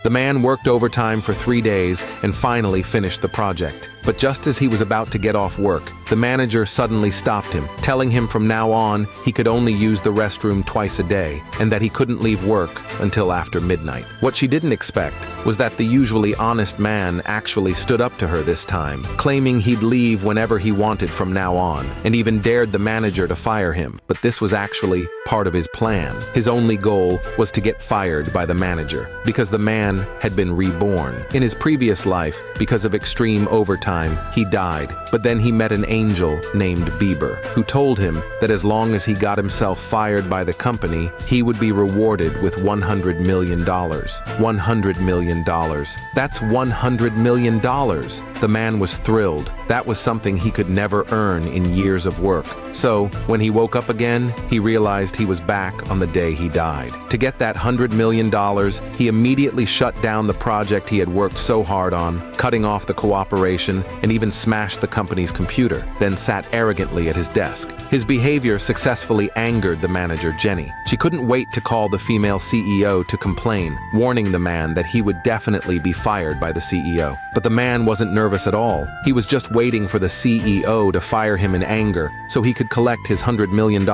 The man worked overtime for 3 days and finally finished the project. But just as he was about to get off work, the manager suddenly stopped him, telling him from now on he could only use the restroom twice a day and that he couldn't leave work until after midnight. What she didn't expect was that the usually honest man actually stood up to her this time, claiming he'd leave whenever he wanted from now on, and even dared the manager to fire him. But this was actually part of his plan. His only goal was to get fired by the manager, because the man had been reborn. In his previous life, because of extreme overtime, he died, but then he met an angel named Bieber, who told him that as long as he got himself fired by the company, he would be rewarded with $100 million. $100 million. That's $100 million. The man was thrilled. That was something he could never earn in years of work. So, when he woke up again, he realized he was back on the day he died. To get that $100 million, he immediately shut down the project he had worked so hard on, cutting off the cooperation, and even smashed the company's computer, then sat arrogantly at his desk. His behavior successfully angered the manager, Jenny. She couldn't wait to call the female CEO to complain, warning the man that he would definitely be fired by the CEO. But the man wasn't nervous at all. He was just waiting for the CEO to fire him in anger so he could collect his $100 million.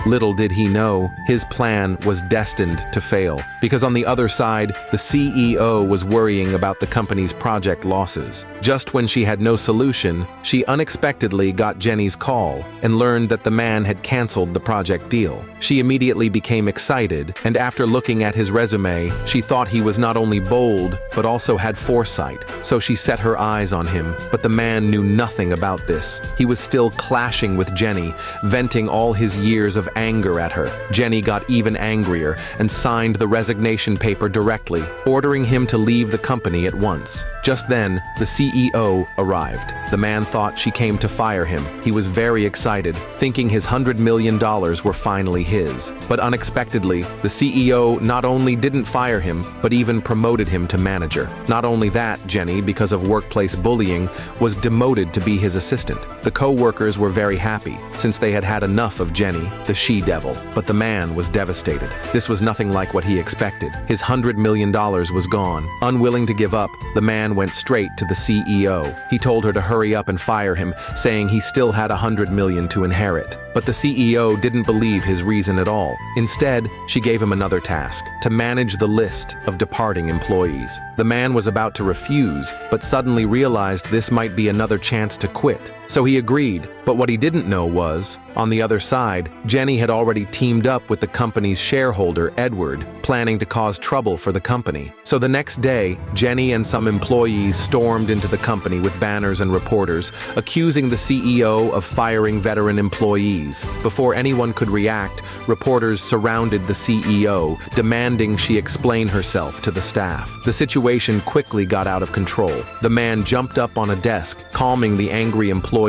Little did he know, his plan was destined to fail, because on the other side, the CEO was worrying about the company's project losses. Just when she had no solution, she unexpectedly got Jenny's call and learned that the man had canceled the project deal. She immediately became excited, and after looking at his resume, she thought he was not only bold, but also had foresight. So she set her eyes on him, but the man knew nothing about this. He was still clashing with Jenny, venting all his years of anger at her. Jenny got even angrier and signed the resignation paper directly, ordering him to leave the company at once. Just then, the CEO arrived. The man thought she came to fire him. He was very excited, thinking his $100 million were finally his. But unexpectedly, the CEO not only didn't fire him, but even promoted him to manager. Not only that, Jenny, because of workplace bullying, was demoted to be his assistant. The co-workers were very happy, since they had had enough of Jenny, the she-devil. But the man was devastated. This was nothing like what he expected. His $100 million was gone. Unwilling to give up, the man went straight to the CEO. He told her to hurry up and fire him, saying he still had $100 million to inherit. But the CEO didn't believe his reason at all. Instead, she gave him another task, to manage the list of departing employees. The man was about to refuse, but suddenly realized this might be another chance to quit. So he agreed, but what he didn't know was, on the other side, Jenny had already teamed up with the company's shareholder, Edward, planning to cause trouble for the company. So the next day, Jenny and some employees stormed into the company with banners and reporters, accusing the CEO of firing veteran employees. Before anyone could react, reporters surrounded the CEO, demanding she explain herself to the staff. The situation quickly got out of control. The man jumped up on a desk, calming the angry employees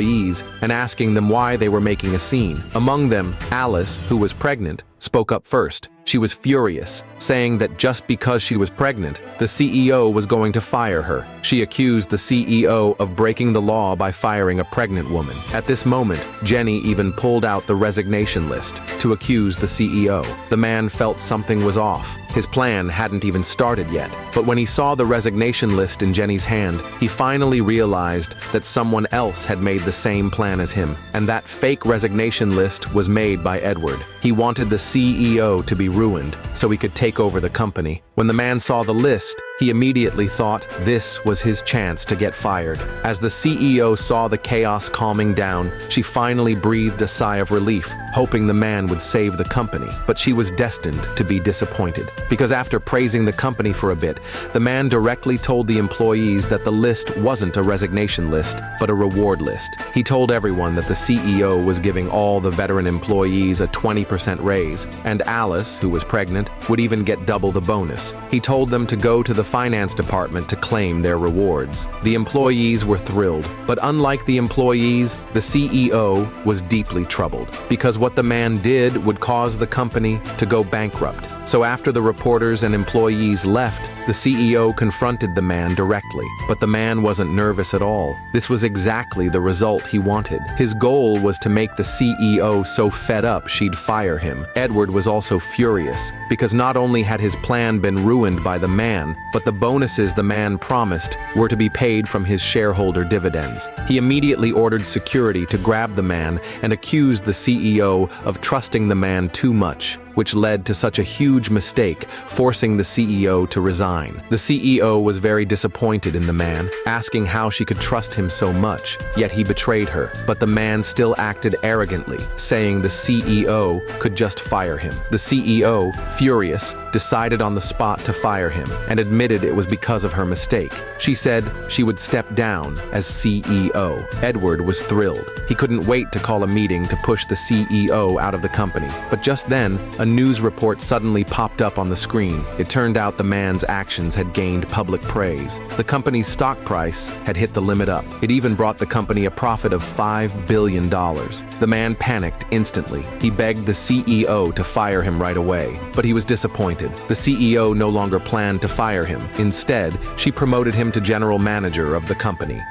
and asking them why they were making a scene. Among them, Alice, who was pregnant, spoke up first. She was furious, saying that just because she was pregnant, the CEO was going to fire her. She accused the CEO of breaking the law by firing a pregnant woman. At this moment, Jenny even pulled out the resignation list to accuse the CEO. The man felt something was off. His plan hadn't even started yet. But when he saw the resignation list in Jenny's hand, he finally realized that someone else had made the same plan as him, and that fake resignation list was made by Edward. He wanted the CEO to be ruined so he could take over the company. When the man saw the list, he immediately thought this was his chance to get fired. As the CEO saw the chaos calming down, she finally breathed a sigh of relief, hoping the man would save the company. But she was destined to be disappointed, because after praising the company for a bit, the man directly told the employees that the list wasn't a resignation list, but a reward list. He told everyone that the CEO was giving all the veteran employees a 20% raise, and Alice, who was pregnant, would even get double the bonus. He told them to go to the finance department to claim their rewards. The employees were thrilled, but unlike the employees, the CEO was deeply troubled, because what the man did would cause the company to go bankrupt. So after the reporters and employees left, the CEO confronted the man directly, but the man wasn't nervous at all. This was exactly the result he wanted. His goal was to make the CEO so fed up she'd fire him. Edward was also furious, because not only had his plan been been ruined by the man, but the bonuses the man promised were to be paid from his shareholder dividends. He immediately ordered security to grab the man and accused the CEO of trusting the man too much, which led to such a huge mistake, forcing the CEO to resign. The CEO was very disappointed in the man, asking how she could trust him so much, yet he betrayed her. But the man still acted arrogantly, saying the CEO could just fire him. The CEO, furious, decided on the spot to fire him and admitted it was because of her mistake. She said she would step down as CEO. Edward was thrilled. He couldn't wait to call a meeting to push the CEO out of the company. But just then, a news report suddenly popped up on the screen. It turned out the man's actions had gained public praise. The company's stock price had hit the limit up. It even brought the company a profit of $5 billion. The man panicked instantly. He begged the CEO to fire him right away, but he was disappointed. The CEO no longer planned to fire him. Instead, she promoted him to general manager of the company.